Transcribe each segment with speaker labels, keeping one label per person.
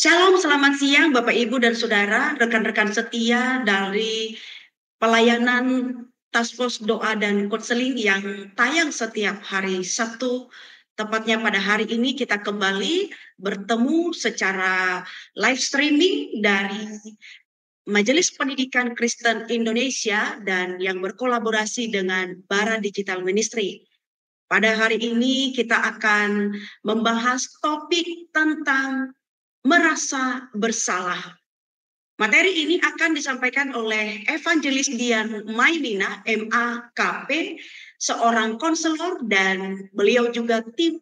Speaker 1: Shalom, selamat siang Bapak Ibu dan Saudara, rekan-rekan setia dari pelayanan Task Force Doa dan Konseling yang tayang setiap hari Sabtu. Tepatnya pada hari ini kita kembali bertemu secara live streaming dari Majelis Pendidikan Kristen Indonesia dan yang berkolaborasi dengan Bara Digital Ministry. Pada hari ini kita akan membahas topik tentang merasa bersalah. Materi ini akan disampaikan oleh Evangelis Dian Mailina, MAKP, seorang konselor dan beliau juga tim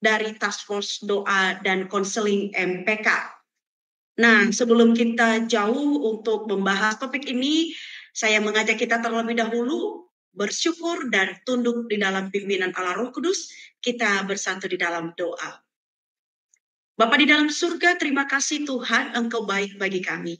Speaker 1: dari Task Force Doa dan Konseling MPK. Nah, sebelum kita jauh untuk membahas topik ini, saya mengajak kita terlebih dahulu bersyukur dan tunduk di dalam pimpinan Allah Roh Kudus. Kita bersatu di dalam doa. Bapa di dalam surga, terima kasih Tuhan, Engkau baik bagi kami.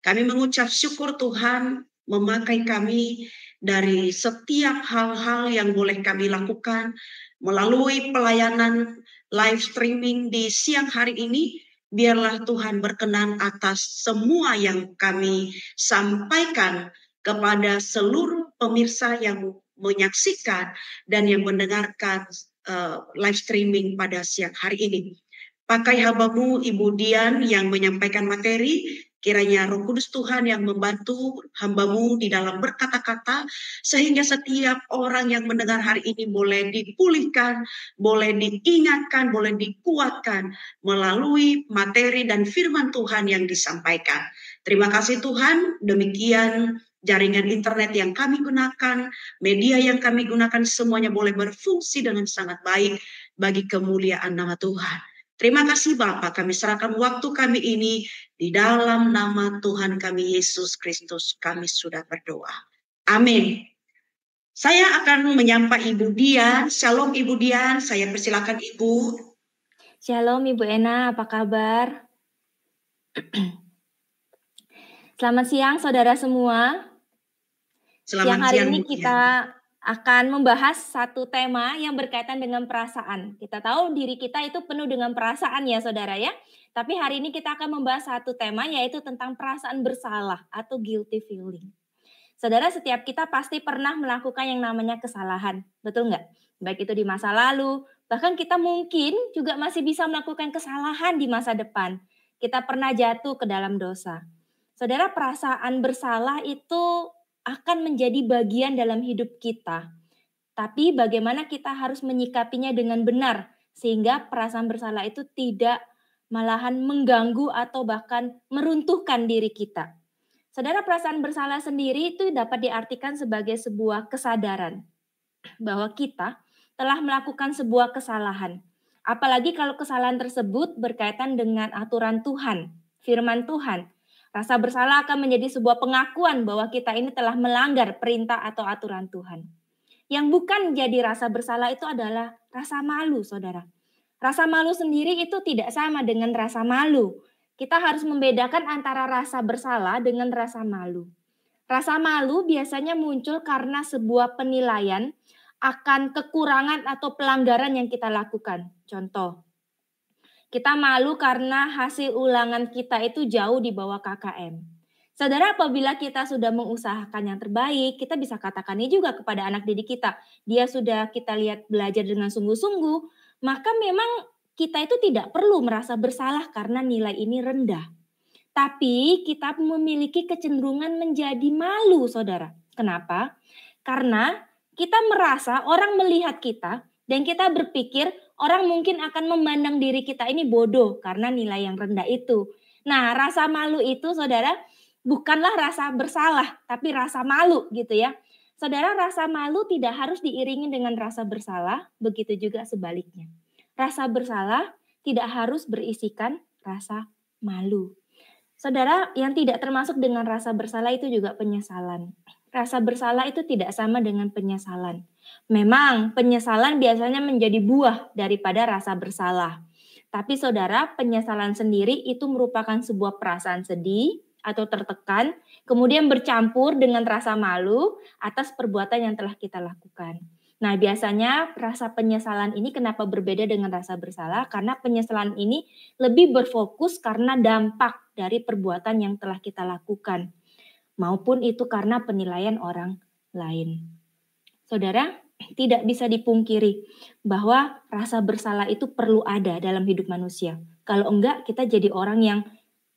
Speaker 1: Kami mengucap syukur Tuhan memakai kami dari setiap hal-hal yang boleh kami lakukan melalui pelayanan live streaming di siang hari ini. Biarlah Tuhan berkenan atas semua yang kami sampaikan kepada seluruh pemirsa yang menyaksikan dan yang mendengarkan live streaming pada siang hari ini. Pakai hamba-Mu Ibu Dian yang menyampaikan materi, kiranya Roh Kudus Tuhan yang membantu hamba-Mu di dalam berkata-kata, sehingga setiap orang yang mendengar hari ini boleh dipulihkan, boleh diingatkan, boleh dikuatkan melalui materi dan firman Tuhan yang disampaikan. Terima kasih Tuhan, demikian jaringan internet yang kami gunakan, media yang kami gunakan semuanya boleh berfungsi dengan sangat baik bagi kemuliaan nama Tuhan. Terima kasih Bapak, kami serahkan waktu kami ini di dalam nama Tuhan kami Yesus Kristus, kami sudah berdoa. Amin. Saya akan menyapa Ibu Dian. Shalom Ibu Dian, saya persilakan Ibu.
Speaker 2: Shalom Ibu Ena, apa kabar? Selamat siang saudara semua. Siang hari ini kita akan membahas satu tema yang berkaitan dengan perasaan. Kita tahu diri kita itu penuh dengan perasaan ya saudara ya. Tapi hari ini kita akan membahas satu tema yaitu tentang perasaan bersalah atau guilty feeling. Saudara, setiap kita pasti pernah melakukan yang namanya kesalahan. Betul nggak? Baik itu di masa lalu, bahkan kita mungkin juga masih bisa melakukan kesalahan di masa depan. Kita pernah jatuh ke dalam dosa. Saudara, perasaan bersalah itu akan menjadi bagian dalam hidup kita. Tapi bagaimana kita harus menyikapinya dengan benar sehingga perasaan bersalah itu tidak malahan mengganggu atau bahkan meruntuhkan diri kita. Saudara, perasaan bersalah sendiri itu dapat diartikan sebagai sebuah kesadaran bahwa kita telah melakukan sebuah kesalahan. Apalagi kalau kesalahan tersebut berkaitan dengan aturan Tuhan, firman Tuhan. Rasa bersalah akan menjadi sebuah pengakuan bahwa kita ini telah melanggar perintah atau aturan Tuhan. Yang bukan jadi rasa bersalah itu adalah rasa malu, saudara. Rasa malu sendiri itu tidak sama dengan rasa malu. Kita harus membedakan antara rasa bersalah dengan rasa malu. Rasa malu biasanya muncul karena sebuah penilaian akan kekurangan atau pelanggaran yang kita lakukan. Contoh, kita malu karena hasil ulangan kita itu jauh di bawah KKM. Saudara, apabila kita sudah mengusahakan yang terbaik, kita bisa katakan ini juga kepada anak didik kita. Dia sudah kita lihat belajar dengan sungguh-sungguh, maka memang kita itu tidak perlu merasa bersalah karena nilai ini rendah. Tapi kita memiliki kecenderungan menjadi malu, saudara. Kenapa? Karena kita merasa orang melihat kita dan kita berpikir orang mungkin akan memandang diri kita ini bodoh karena nilai yang rendah itu. Nah, rasa malu itu, saudara, bukanlah rasa bersalah, tapi rasa malu gitu ya. Saudara, rasa malu tidak harus diiringi dengan rasa bersalah, begitu juga sebaliknya. Rasa bersalah tidak harus berisikan rasa malu. Saudara, yang tidak termasuk dengan rasa bersalah itu juga penyesalan. Rasa bersalah itu tidak sama dengan penyesalan. Memang penyesalan biasanya menjadi buah daripada rasa bersalah. Tapi saudara, penyesalan sendiri itu merupakan sebuah perasaan sedih atau tertekan, kemudian bercampur dengan rasa malu atas perbuatan yang telah kita lakukan. Nah, biasanya rasa penyesalan ini kenapa berbeda dengan rasa bersalah? Karena penyesalan ini lebih berfokus karena dampak dari perbuatan yang telah kita lakukan, maupun itu karena penilaian orang lain. Saudara, tidak bisa dipungkiri bahwa rasa bersalah itu perlu ada dalam hidup manusia. Kalau enggak, kita jadi orang yang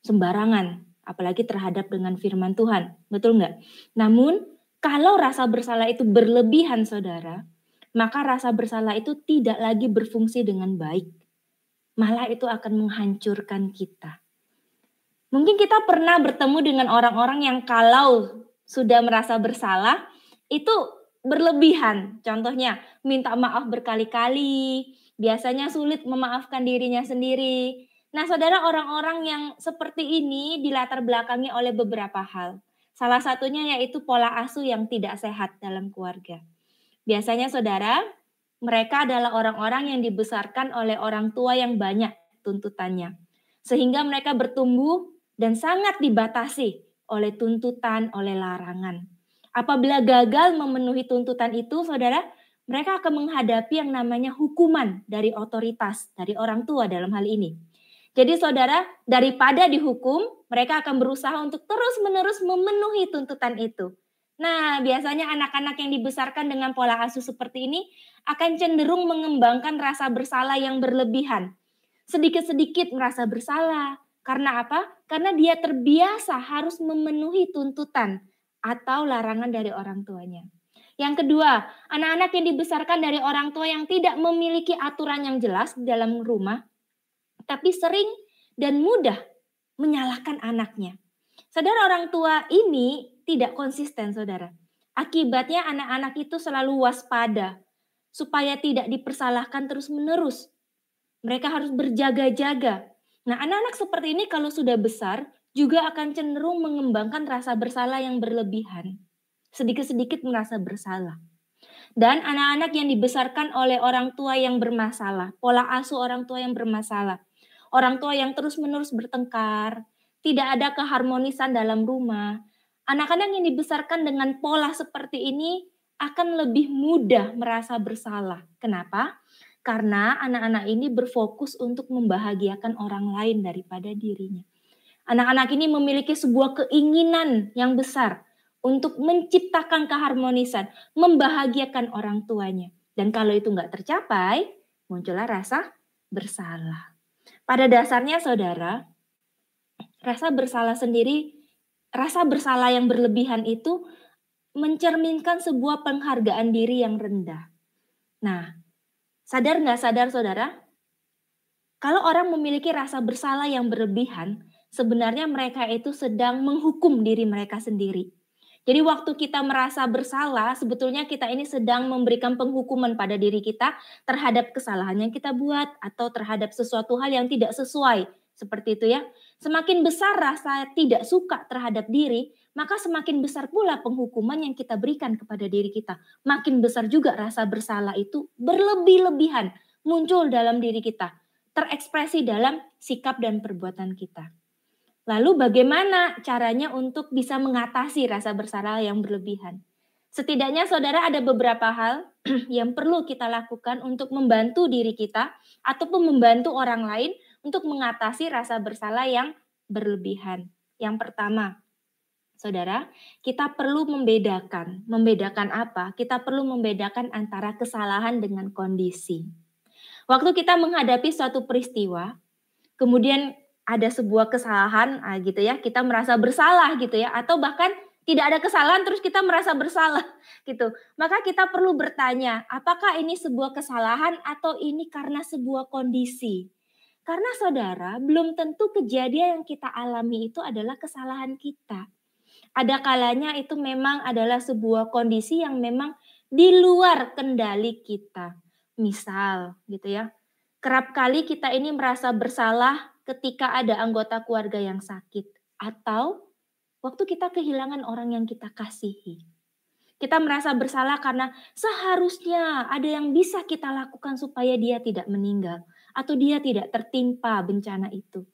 Speaker 2: sembarangan, apalagi terhadap dengan firman Tuhan. Betul enggak? Namun, kalau rasa bersalah itu berlebihan, saudara, maka rasa bersalah itu tidak lagi berfungsi dengan baik. Malah itu akan menghancurkan kita. Mungkin kita pernah bertemu dengan orang-orang yang kalau sudah merasa bersalah, itu berlebihan. Contohnya, minta maaf berkali-kali, biasanya sulit memaafkan dirinya sendiri. Nah, saudara, orang-orang yang seperti ini dilatar belakangi oleh beberapa hal. Salah satunya yaitu pola asuh yang tidak sehat dalam keluarga. Biasanya saudara, mereka adalah orang-orang yang dibesarkan oleh orang tua yang banyak tuntutannya. Sehingga mereka bertumbuh dan sangat dibatasi oleh tuntutan, oleh larangan. Apabila gagal memenuhi tuntutan itu, saudara, mereka akan menghadapi yang namanya hukuman dari otoritas, dari orang tua dalam hal ini. Jadi saudara, daripada dihukum, mereka akan berusaha untuk terus-menerus memenuhi tuntutan itu. Nah, biasanya anak-anak yang dibesarkan dengan pola asuh seperti ini akan cenderung mengembangkan rasa bersalah yang berlebihan. Sedikit-sedikit merasa bersalah. Karena apa? Karena dia terbiasa harus memenuhi tuntutan atau larangan dari orang tuanya. Yang kedua, anak-anak yang dibesarkan dari orang tua yang tidak memiliki aturan yang jelas di dalam rumah, tapi sering dan mudah menyalahkan anaknya. Saudara, orang tua ini tidak konsisten, saudara. Akibatnya anak-anak itu selalu waspada supaya tidak dipersalahkan terus-menerus. Mereka harus berjaga-jaga. Nah, anak-anak seperti ini kalau sudah besar juga akan cenderung mengembangkan rasa bersalah yang berlebihan. Sedikit-sedikit merasa bersalah. Dan anak-anak yang dibesarkan oleh orang tua yang bermasalah, pola asuh orang tua yang bermasalah, orang tua yang terus-menerus bertengkar, tidak ada keharmonisan dalam rumah. Anak-anak yang dibesarkan dengan pola seperti ini akan lebih mudah merasa bersalah. Kenapa? Karena anak-anak ini berfokus untuk membahagiakan orang lain daripada dirinya. Anak-anak ini memiliki sebuah keinginan yang besar untuk menciptakan keharmonisan, membahagiakan orang tuanya. Dan kalau itu nggak tercapai, muncullah rasa bersalah. Pada dasarnya saudara, rasa bersalah yang berlebihan itu mencerminkan sebuah penghargaan diri yang rendah. Nah, sadar nggak sadar saudara? Kalau orang memiliki rasa bersalah yang berlebihan, sebenarnya mereka itu sedang menghukum diri mereka sendiri. Jadi waktu kita merasa bersalah, sebetulnya kita ini sedang memberikan penghukuman pada diri kita terhadap kesalahan yang kita buat atau terhadap sesuatu hal yang tidak sesuai. Seperti itu ya. Semakin besar rasa tidak suka terhadap diri, maka semakin besar pula penghukuman yang kita berikan kepada diri kita. Makin besar juga rasa bersalah itu berlebih-lebihan muncul dalam diri kita, terekspresi dalam sikap dan perbuatan kita. Lalu bagaimana caranya untuk bisa mengatasi rasa bersalah yang berlebihan? Setidaknya saudara ada beberapa hal yang perlu kita lakukan untuk membantu diri kita ataupun membantu orang lain untuk mengatasi rasa bersalah yang berlebihan. Yang pertama, saudara, kita perlu membedakan. Membedakan apa? Kita perlu membedakan antara kesalahan dengan kondisi. Waktu kita menghadapi suatu peristiwa, kemudian ada sebuah kesalahan gitu ya, kita merasa bersalah gitu ya, atau bahkan tidak ada kesalahan terus kita merasa bersalah gitu. Maka kita perlu bertanya, apakah ini sebuah kesalahan atau ini karena sebuah kondisi? Karena saudara, belum tentu kejadian yang kita alami itu adalah kesalahan kita. Ada kalanya itu memang adalah sebuah kondisi yang memang di luar kendali kita. Misal gitu ya, kerap kali kita ini merasa bersalah ketika ada anggota keluarga yang sakit atau waktu kita kehilangan orang yang kita kasihi. Kita merasa bersalah karena seharusnya ada yang bisa kita lakukan supaya dia tidak meninggal atau dia tidak tertimpa bencana itu.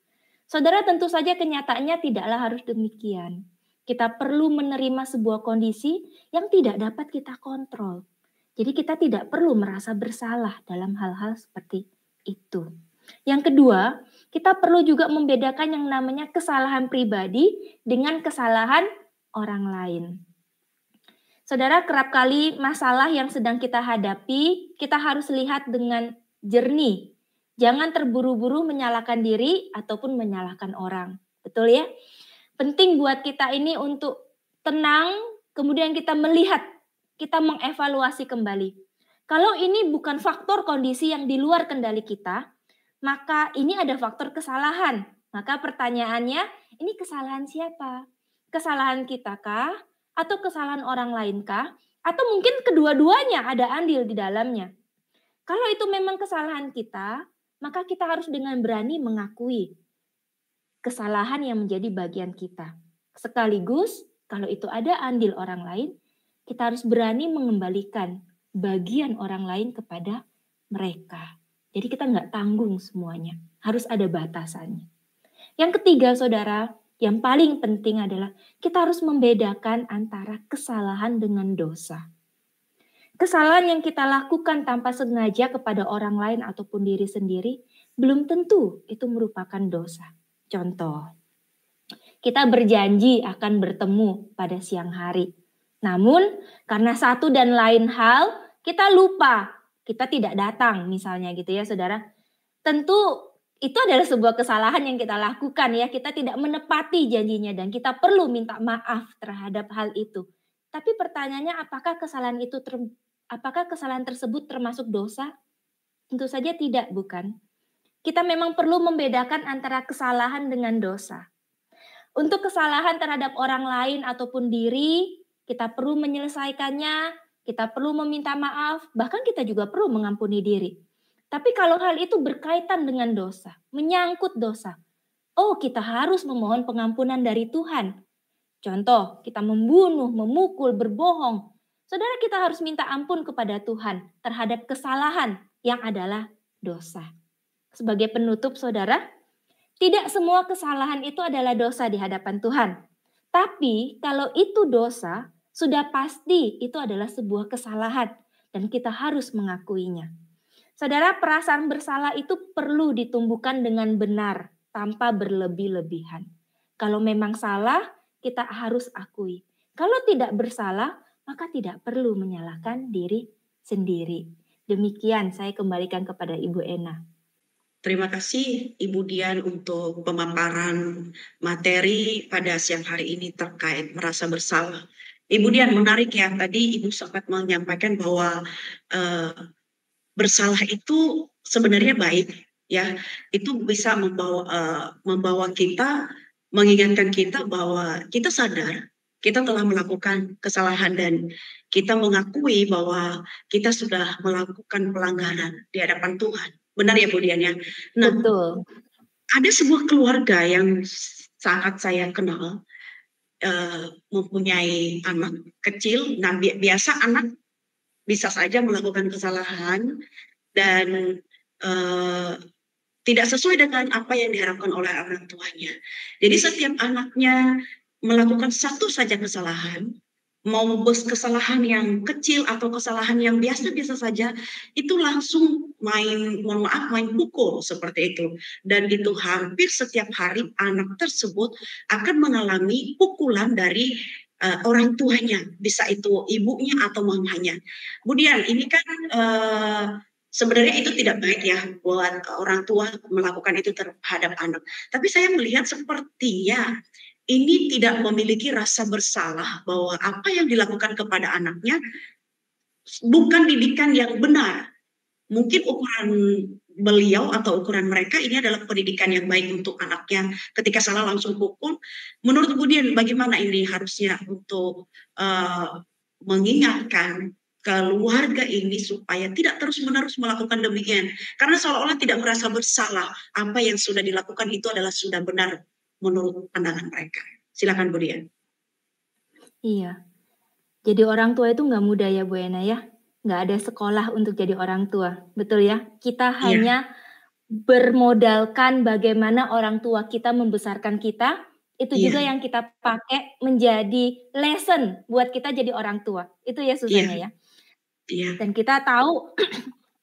Speaker 2: Saudara, tentu saja kenyataannya tidaklah harus demikian. Kita perlu menerima sebuah kondisi yang tidak dapat kita kontrol. Jadi kita tidak perlu merasa bersalah dalam hal-hal seperti itu. Yang kedua, kita perlu juga membedakan yang namanya kesalahan pribadi dengan kesalahan orang lain. Saudara, kerap kali masalah yang sedang kita hadapi, kita harus lihat dengan jernih. Jangan terburu-buru menyalahkan diri ataupun menyalahkan orang. Betul ya? Penting buat kita ini untuk tenang, kemudian kita melihat, kita mengevaluasi kembali. Kalau ini bukan faktor kondisi yang di luar kendali kita, maka ini ada faktor kesalahan. Maka pertanyaannya, ini kesalahan siapa? Kesalahan kita kah? Atau kesalahan orang lain kah? Atau mungkin kedua-duanya ada andil di dalamnya. Kalau itu memang kesalahan kita, maka kita harus dengan berani mengakui kesalahan yang menjadi bagian kita. Sekaligus, kalau itu ada andil orang lain, kita harus berani mengembalikan bagian orang lain kepada mereka. Jadi kita nggak tanggung semuanya. Harus ada batasannya. Yang ketiga, saudara, yang paling penting adalah kita harus membedakan antara kesalahan dengan dosa. Kesalahan yang kita lakukan tanpa sengaja kepada orang lain ataupun diri sendiri belum tentu itu merupakan dosa. Contoh, kita berjanji akan bertemu pada siang hari. Namun karena satu dan lain hal kita lupa, kita tidak datang misalnya gitu ya saudara. Tentu itu adalah sebuah kesalahan yang kita lakukan ya. Kita tidak menepati janjinya dan kita perlu minta maaf terhadap hal itu. Tapi pertanyaannya apakah kesalahan tersebut termasuk dosa? Tentu saja tidak, bukan? Kita memang perlu membedakan antara kesalahan dengan dosa. Untuk kesalahan terhadap orang lain ataupun diri, kita perlu menyelesaikannya, kita perlu meminta maaf, bahkan kita juga perlu mengampuni diri. Tapi kalau hal itu berkaitan dengan dosa, menyangkut dosa, kita harus memohon pengampunan dari Tuhan. Contoh, kita membunuh, memukul, berbohong. Saudara, kita harus minta ampun kepada Tuhan terhadap kesalahan yang adalah dosa. Sebagai penutup, saudara, tidak semua kesalahan itu adalah dosa di hadapan Tuhan. Tapi kalau itu dosa, sudah pasti itu adalah sebuah kesalahan dan kita harus mengakuinya. Saudara, perasaan bersalah itu perlu ditumbuhkan dengan benar, tanpa berlebih-lebihan. Kalau memang salah, kita harus akui. Kalau tidak bersalah, maka tidak perlu menyalahkan diri sendiri. Demikian saya kembalikan kepada Ibu Ena.
Speaker 1: Terima kasih Ibu Dian untuk pemaparan materi pada siang hari ini terkait merasa bersalah. Ibu Dian, menarik ya, tadi Ibu sempat menyampaikan bahwa bersalah itu sebenarnya baik ya, itu bisa membawa kita, mengingatkan kita bahwa kita sadar kita telah melakukan kesalahan dan kita mengakui bahwa kita sudah melakukan pelanggaran di hadapan Tuhan. Benar ya Bu Dian ya? Nah,
Speaker 2: betul.
Speaker 1: Ada sebuah keluarga yang sangat saya kenal, mempunyai anak kecil. Nah, biasa anak bisa saja melakukan kesalahan dan tidak sesuai dengan apa yang diharapkan oleh orang tuanya. Jadi setiap anaknya melakukan satu saja kesalahan, mau kesalahan yang kecil atau kesalahan yang biasa-biasa saja, itu langsung main pukul seperti itu. Dan itu hampir setiap hari anak tersebut akan mengalami pukulan dari orang tuanya, bisa itu ibunya atau mamanya. Kemudian ini kan sebenarnya itu tidak baik ya buat orang tua melakukan itu terhadap anak. Tapi saya melihat sepertinya ini tidak memiliki rasa bersalah bahwa apa yang dilakukan kepada anaknya bukan didikan yang benar. Mungkin ukuran beliau atau ukuran mereka ini adalah pendidikan yang baik untuk anaknya. Ketika salah langsung pukul. Menurut Bu Dian, bagaimana ini harusnya untuk mengingatkan keluarga ini supaya tidak terus-menerus melakukan demikian. Karena seolah-olah tidak merasa bersalah apa yang sudah dilakukan itu adalah sudah benar menurut pandangan mereka. Silakan Bu Dian.
Speaker 2: Iya. Jadi orang tua itu nggak mudah ya Bu Ena ya. Nggak ada sekolah untuk jadi orang tua. Betul ya? Kita hanya bermodalkan bagaimana orang tua kita membesarkan kita. Itu juga yang kita pakai menjadi lesson buat kita jadi orang tua. Itu ya susahnya ya.
Speaker 1: Iya.
Speaker 2: Dan kita tahu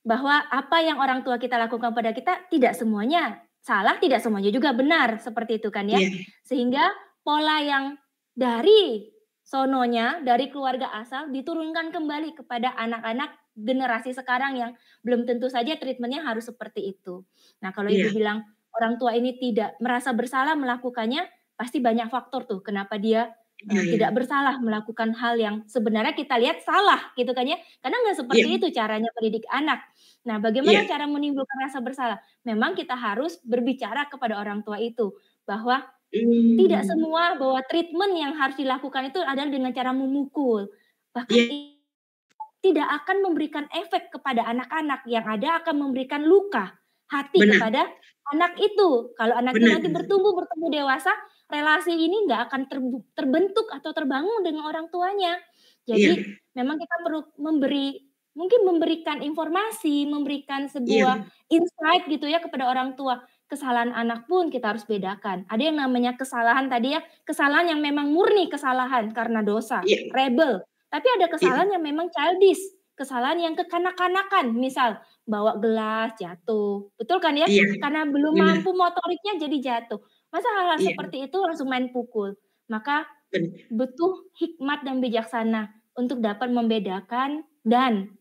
Speaker 2: bahwa apa yang orang tua kita lakukan pada kita tidak semuanya salah, tidak semuanya juga benar, seperti itu kan ya.
Speaker 1: Iya.
Speaker 2: Sehingga pola yang dari sononya, dari keluarga asal diturunkan kembali kepada anak-anak generasi sekarang yang belum tentu saja treatmentnya harus seperti itu. Nah, kalau Ibu
Speaker 1: Iya.
Speaker 2: bilang orang tua ini tidak merasa bersalah melakukannya, pasti banyak faktor tuh kenapa dia
Speaker 1: Iya, iya.
Speaker 2: tidak bersalah melakukan hal yang sebenarnya kita lihat salah gitu kan ya. Karena nggak
Speaker 1: Iya.
Speaker 2: seperti itu caranya mendidik anak. Nah, bagaimana
Speaker 1: Iya.
Speaker 2: cara menimbulkan rasa bersalah? Memang kita harus berbicara kepada orang tua itu bahwa tidak semua bahwa treatment yang harus dilakukan itu adalah dengan cara memukul. Bahkan
Speaker 1: Iya.
Speaker 2: tidak akan memberikan efek kepada anak-anak, yang ada akan memberikan luka hati
Speaker 1: Benar.
Speaker 2: kepada anak itu. Kalau anak itu
Speaker 1: Benar.
Speaker 2: nanti bertumbuh dewasa, relasi ini nggak akan terbentuk atau terbangun dengan orang tuanya. Jadi
Speaker 1: Iya.
Speaker 2: memang kita perlu memberikan informasi, memberikan sebuah
Speaker 1: Iya.
Speaker 2: insight gitu ya kepada orang tua. Kesalahan anak pun kita harus bedakan. Ada yang namanya kesalahan tadi ya, kesalahan yang memang murni kesalahan karena dosa,
Speaker 1: Iya.
Speaker 2: rebel. Tapi ada
Speaker 1: Iya.
Speaker 2: kesalahan yang memang childish, kesalahan yang kekanak-kanakan, misal bawa gelas jatuh, betul kan ya?
Speaker 1: Iya.
Speaker 2: Karena belum
Speaker 1: Benar.
Speaker 2: mampu motoriknya jadi jatuh. Masa hal-hal
Speaker 1: Iya.
Speaker 2: seperti itu langsung main pukul? Maka
Speaker 1: Benar.
Speaker 2: butuh hikmat dan bijaksana untuk dapat membedakan dan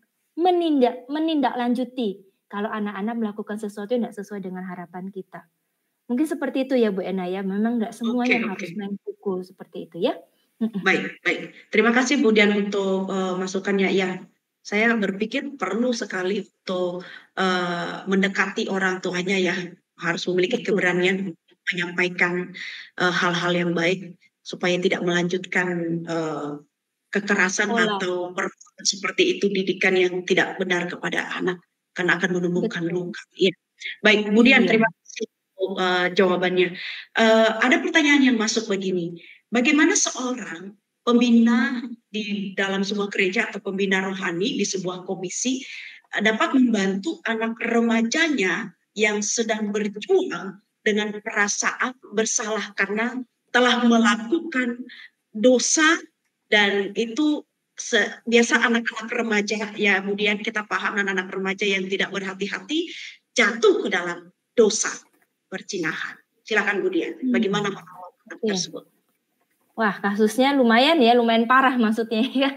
Speaker 2: menindaklanjuti kalau anak-anak melakukan sesuatu yang tidak sesuai dengan harapan kita. Mungkin seperti itu ya Bu Ena ya, memang nggak semuanya harus main pukul seperti itu ya.
Speaker 1: Baik, baik. Terima kasih Bu Dian untuk masukannya. Ya, saya berpikir perlu sekali untuk mendekati orang tuanya ya, harus memiliki keberanian untuk menyampaikan hal-hal yang baik supaya tidak melanjutkan kekerasan atau perbuatan seperti itu, didikan yang tidak benar kepada anak, karena akan menumbuhkan luka. Ya. Baik, Bu Dian, terima kasih untuk jawabannya. Ada pertanyaan yang masuk begini. Bagaimana seorang pembina di dalam sebuah gereja atau pembina rohani di sebuah komisi dapat membantu anak remajanya yang sedang berjuang dengan perasaan bersalah karena telah melakukan dosa, dan itu biasa anak-anak remaja ya, kemudian kita paham anak-anak remaja yang tidak berhati-hati jatuh ke dalam dosa perzinahan. Silakan Bu Dian, bagaimana menolak tersebut?
Speaker 2: Wah, kasusnya lumayan ya, lumayan parah maksudnya ya,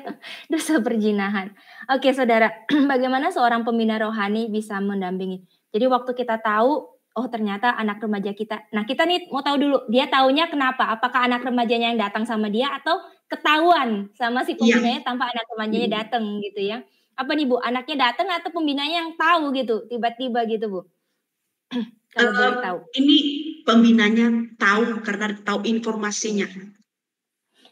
Speaker 2: dosa perzinahan. Oke saudara, bagaimana seorang pembina rohani bisa mendampingi? Jadi waktu kita tahu, oh ternyata anak remaja kita, nah kita nih mau tahu dulu, dia taunya kenapa? Apakah anak remajanya yang datang sama dia atau ketahuan sama si pembinanya tanpa anak remajanya datang gitu ya? Apa nih Bu, anaknya datang atau pembinanya yang tahu gitu, tiba-tiba gitu Bu? Kalau boleh tahu.
Speaker 1: Ini pembinanya tahu karena tahu informasinya.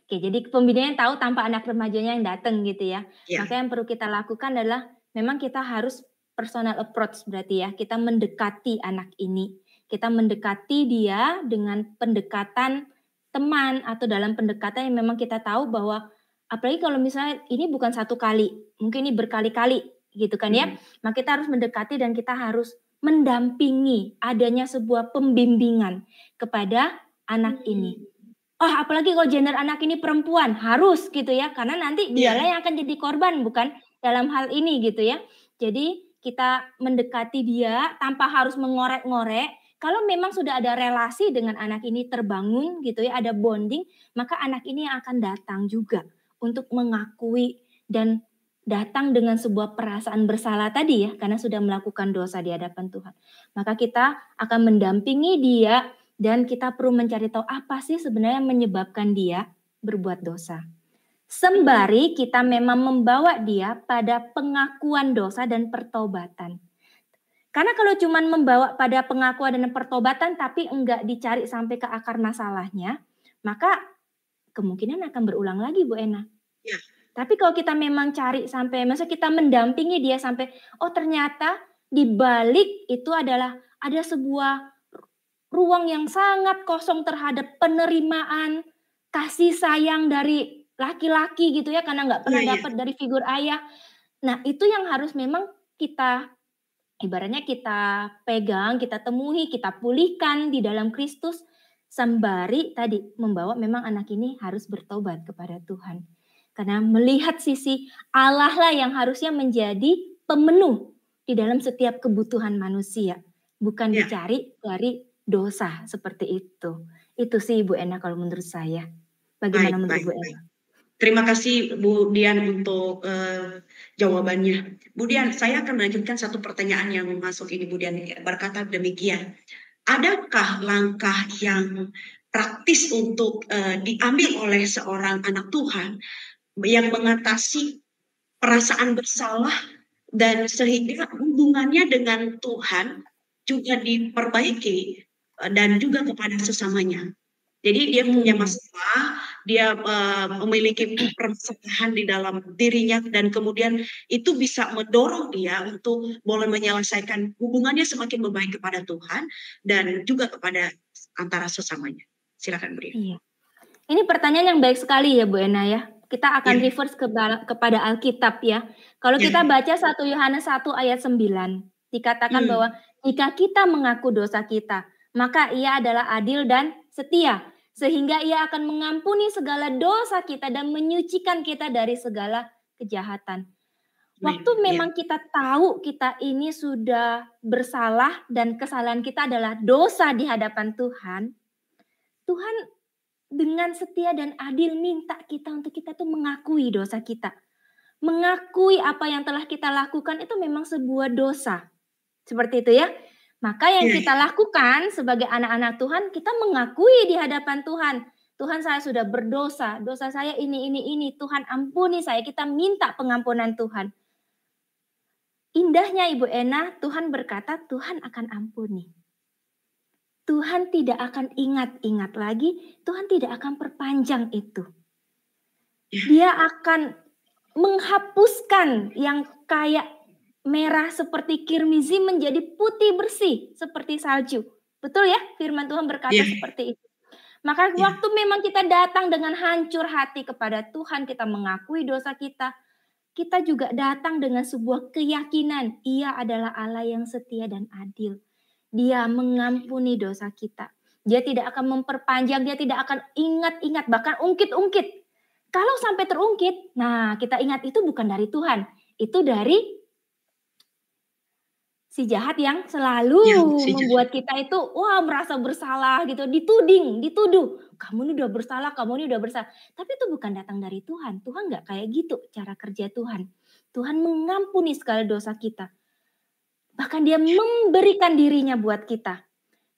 Speaker 2: Oke, jadi pembinanya tahu tanpa anak remajanya yang datang gitu ya.
Speaker 1: Ya.
Speaker 2: Maka yang perlu kita lakukan adalah memang kita harus personal approach berarti ya. Kita mendekati anak ini. Kita mendekati dia dengan pendekatan teman atau dalam pendekatan yang memang kita tahu bahwa apalagi kalau misalnya ini bukan satu kali, mungkin ini berkali-kali gitu kan ya. Maka kita harus mendekati dan kita harus mendampingi adanya sebuah pembimbingan kepada anak ini. Oh, apalagi kalau gender anak ini perempuan, harus gitu ya, karena nanti dialah yang akan jadi korban, bukan dalam hal ini gitu ya. Jadi kita mendekati dia tanpa harus mengorek-ngorek. Kalau memang sudah ada relasi dengan anak ini terbangun gitu ya, ada bonding, maka anak ini yang akan datang juga untuk mengakui dan datang dengan sebuah perasaan bersalah tadi ya, karena sudah melakukan dosa di hadapan Tuhan. Maka kita akan mendampingi dia. Dan kita perlu mencari tahu apa sih sebenarnya yang menyebabkan dia berbuat dosa. Sembari kita memang membawa dia pada pengakuan dosa dan pertobatan. Karena kalau cuma membawa pada pengakuan dan pertobatan tapi enggak dicari sampai ke akar masalahnya, maka kemungkinan akan berulang lagi Bu Ena.
Speaker 1: Ya.
Speaker 2: Tapi kalau kita memang cari sampai, maksudnya kita mendampingi dia sampai, oh ternyata di balik itu adalah ada sebuah ruang yang sangat kosong terhadap penerimaan kasih sayang dari laki-laki gitu ya, karena nggak pernah dapat dari figur ayah. Nah itu yang harus memang kita ibaratnya kita pegang, kita temui, kita pulihkan di dalam Kristus, sembari tadi membawa memang anak ini harus bertobat kepada Tuhan. Karena melihat sisi Allah lah yang harusnya menjadi pemenuh di dalam setiap kebutuhan manusia. Bukan dicari dari dosa seperti itu. Itu sih Bu Ena kalau menurut saya. Bagaimana menurut Bu Ena?
Speaker 1: Terima kasih Bu Dian untuk jawabannya. Bu Dian, saya akan melanjutkan satu pertanyaan yang masuk ini Bu Dian berkata demikian. Adakah langkah yang praktis untuk diambil oleh seorang anak Tuhan yang mengatasi perasaan bersalah dan sehingga hubungannya dengan Tuhan juga diperbaiki dan juga kepada sesamanya? Jadi dia punya masalah, dia memiliki permasalahan di dalam dirinya dan kemudian itu bisa mendorong dia untuk boleh menyelesaikan hubungannya semakin membaik kepada Tuhan dan juga kepada antara sesamanya. Silakan Bu.
Speaker 2: Iya. Ini pertanyaan yang baik sekali ya Bu Ena ya. Kita akan reverse kepada Alkitab ya. Kalau kita baca 1 Yohanes 1 ayat 9, dikatakan bahwa jika kita mengaku dosa kita, maka Ia adalah adil dan setia, sehingga Ia akan mengampuni segala dosa kita dan menyucikan kita dari segala kejahatan. Waktu memang kita tahu kita ini sudah bersalah dan kesalahan kita adalah dosa di hadapan Tuhan, Tuhan dengan setia dan adil minta kita untuk kita tuh mengakui dosa kita. Mengakui apa yang telah kita lakukan itu memang sebuah dosa. Seperti itu ya. Maka yang kita lakukan sebagai anak-anak Tuhan, kita mengakui di hadapan Tuhan. Tuhan, saya sudah berdosa, dosa saya ini. Tuhan ampuni saya, kita minta pengampunan Tuhan. Indahnya Ibu Ena, Tuhan berkata Tuhan akan ampuni. Tuhan tidak akan ingat-ingat lagi, Tuhan tidak akan perpanjang itu. Dia akan menghapuskan yang kayak merah seperti kirmizi menjadi putih bersih seperti salju. Betul ya? Firman Tuhan berkata seperti itu. Maka waktu memang kita datang dengan hancur hati kepada Tuhan, kita mengakui dosa kita, kita juga datang dengan sebuah keyakinan, Ia adalah Allah yang setia dan adil. Dia mengampuni dosa kita. Dia tidak akan memperpanjang, dia tidak akan ingat-ingat, bahkan ungkit-ungkit. Kalau sampai terungkit, nah kita ingat itu bukan dari Tuhan. Itu dari si jahat yang selalu membuat kita itu merasa bersalah gitu, dituduh. Kamu ini udah bersalah, kamu ini udah bersalah. Tapi itu bukan datang dari Tuhan. Tuhan gak kayak gitu cara kerja Tuhan. Tuhan mengampuni segala dosa kita. Bahkan dia memberikan dirinya buat kita.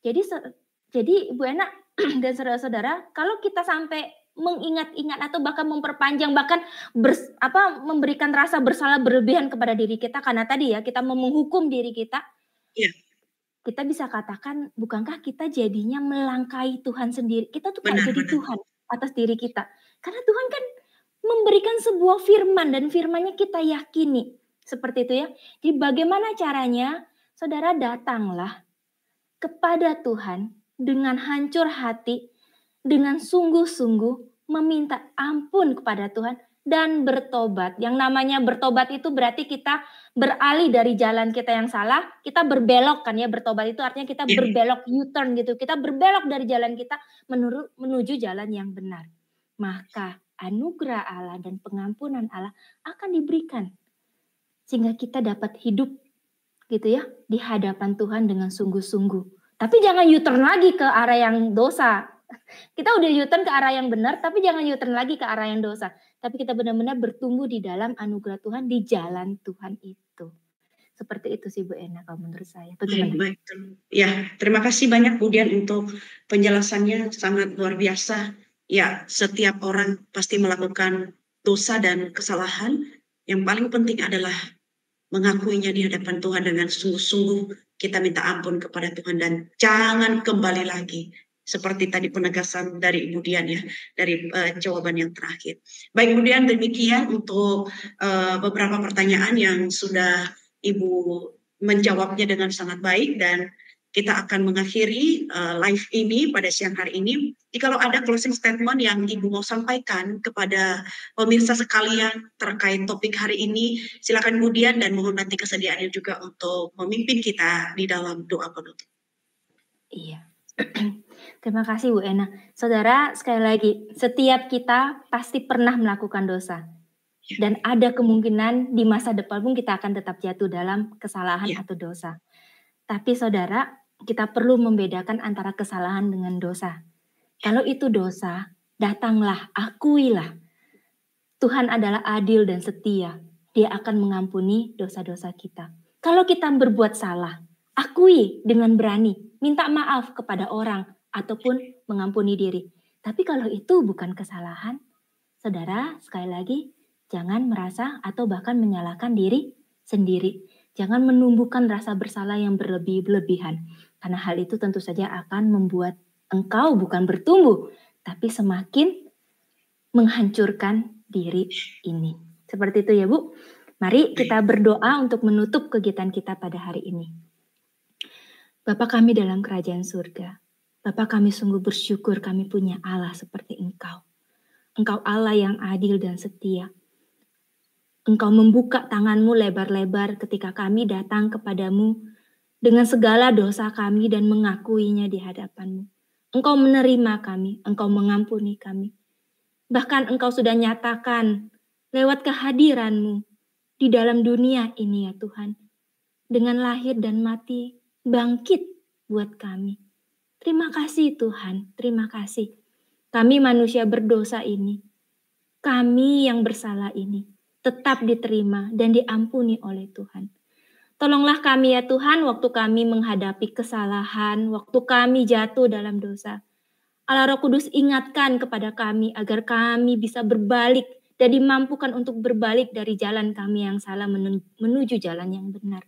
Speaker 2: Jadi Bu Ena dan saudara-saudara, kalau kita sampai mengingat-ingat atau bahkan memperpanjang, bahkan memberikan rasa bersalah berlebihan kepada diri kita, karena tadi ya kita menghukum diri kita, kita bisa katakan, bukankah kita jadinya melangkai Tuhan sendiri? Kita tuh kayak jadi Tuhan atas diri kita. Karena Tuhan kan memberikan sebuah firman dan firmannya kita yakini. Seperti itu ya. Jadi bagaimana caranya? Saudara datanglah kepada Tuhan dengan hancur hati, dengan sungguh-sungguh meminta ampun kepada Tuhan dan bertobat. Yang namanya bertobat itu berarti kita beralih dari jalan kita yang salah, kita berbelok kan ya. Bertobat itu artinya kita berbelok, U-turn gitu. Kita berbelok dari jalan kita menuju jalan yang benar. Maka anugerah Allah dan pengampunan Allah akan diberikan. Sehingga kita dapat hidup gitu ya di hadapan Tuhan dengan sungguh-sungguh. Tapi jangan U-turn lagi ke arah yang dosa. Kita udah U-turn ke arah yang benar, tapi jangan U-turn lagi ke arah yang dosa. Tapi kita benar-benar bertumbuh di dalam anugerah Tuhan, di jalan Tuhan itu. Seperti itu sih Bu Ena kalau menurut saya.
Speaker 1: Baik. Ya, terima kasih banyak Bu Dian untuk penjelasannya, sangat luar biasa. Ya, setiap orang pasti melakukan dosa dan kesalahan. Yang paling penting adalah mengakuinya di hadapan Tuhan dengan sungguh-sungguh. Kita minta ampun kepada Tuhan dan jangan kembali lagi. Seperti tadi penegasan dari Ibu Dian ya, dari jawaban yang terakhir. Baik Bu Dian, demikian untuk beberapa pertanyaan yang sudah Ibu menjawabnya dengan sangat baik dan kita akan mengakhiri live ini pada siang hari ini. Jika ada closing statement yang Ibu mau sampaikan kepada pemirsa sekalian terkait topik hari ini, silakan Bu Dian dan mohon nanti kesediaannya juga untuk memimpin kita di dalam doa penutup.
Speaker 2: Iya. Terima kasih Bu Ena. Saudara, sekali lagi, setiap kita pasti pernah melakukan dosa. Dan ada kemungkinan di masa depan pun kita akan tetap jatuh dalam kesalahan atau dosa. Tapi saudara, kita perlu membedakan antara kesalahan dengan dosa. Kalau itu dosa, datanglah, akuilah. Tuhan adalah adil dan setia. Dia akan mengampuni dosa-dosa kita. Kalau kita berbuat salah, akui dengan berani, minta maaf kepada orang, ataupun mengampuni diri. Tapi kalau itu bukan kesalahan, saudara, sekali lagi, jangan merasa atau bahkan menyalahkan diri sendiri. Jangan menumbuhkan rasa bersalah yang berlebihan. Karena hal itu tentu saja akan membuat engkau bukan bertumbuh, tapi semakin menghancurkan diri ini. Seperti itu ya Bu. Mari kita berdoa untuk menutup kegiatan kita pada hari ini. Bapa kami dalam kerajaan surga, Bapa kami sungguh bersyukur kami punya Allah seperti Engkau. Engkau Allah yang adil dan setia. Engkau membuka tangan-Mu lebar-lebar ketika kami datang kepadamu dengan segala dosa kami dan mengakuinya di hadapan-Mu. Engkau menerima kami, Engkau mengampuni kami. Bahkan Engkau sudah nyatakan lewat kehadiran-Mu di dalam dunia ini ya Tuhan. Dengan lahir dan mati, bangkit buat kami. Terima kasih Tuhan, terima kasih. Kami manusia berdosa ini, kami yang bersalah ini, tetap diterima dan diampuni oleh Tuhan. Tolonglah kami ya Tuhan waktu kami menghadapi kesalahan, waktu kami jatuh dalam dosa. Allah Roh Kudus ingatkan kepada kami agar kami bisa berbalik dan dimampukan untuk berbalik dari jalan kami yang salah menuju jalan yang benar.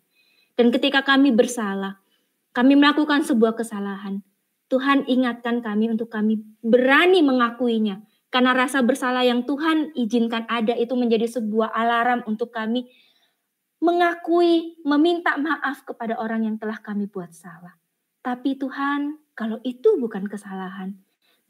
Speaker 2: Dan ketika kami bersalah, kami melakukan sebuah kesalahan, Tuhan ingatkan kami untuk kami berani mengakuinya. Karena rasa bersalah yang Tuhan izinkan ada itu menjadi sebuah alarm untuk kami mengakui, meminta maaf kepada orang yang telah kami buat salah. Tapi Tuhan, kalau itu bukan kesalahan,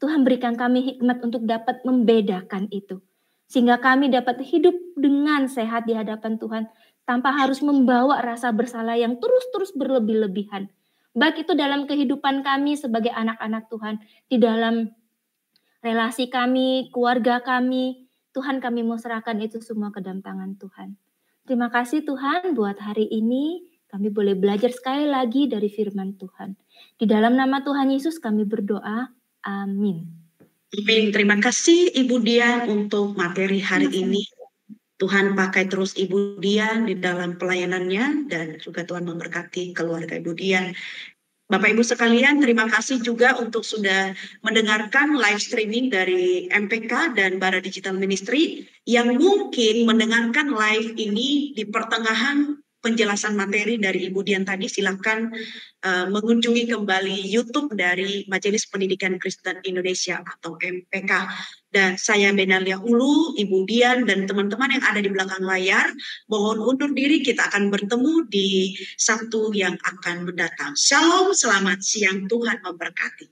Speaker 2: Tuhan berikan kami hikmat untuk dapat membedakan itu. Sehingga kami dapat hidup dengan sehat di hadapan Tuhan tanpa harus membawa rasa bersalah yang terus-terus berlebih-lebihan. Baik itu dalam kehidupan kami sebagai anak-anak Tuhan, di dalam relasi kami, keluarga kami, Tuhan kami mau serahkan itu semua ke dalam tangan Tuhan. Terima kasih Tuhan buat hari ini kami boleh belajar sekali lagi dari firman Tuhan. Di dalam nama Tuhan Yesus kami berdoa. Amin.
Speaker 1: Amin. Terima kasih Ibu Dian untuk materi hari ini. Tuhan pakai terus Ibu Dian di dalam pelayanannya dan juga Tuhan memberkati keluarga Ibu Dian. Bapak Ibu sekalian, terima kasih juga untuk sudah mendengarkan live streaming dari MPK dan Bara Digital Ministry yang mungkin mendengarkan live ini di pertengahan penjelasan materi dari Ibu Dian tadi. Silakan mengunjungi kembali YouTube dari Majelis Pendidikan Kristen Indonesia atau MPK. Dan saya Benalia Hulu, Ibu Dian, dan teman-teman yang ada di belakang layar, mohon undur diri, kita akan bertemu di Sabtu yang akan mendatang. Shalom, selamat siang, Tuhan memberkati.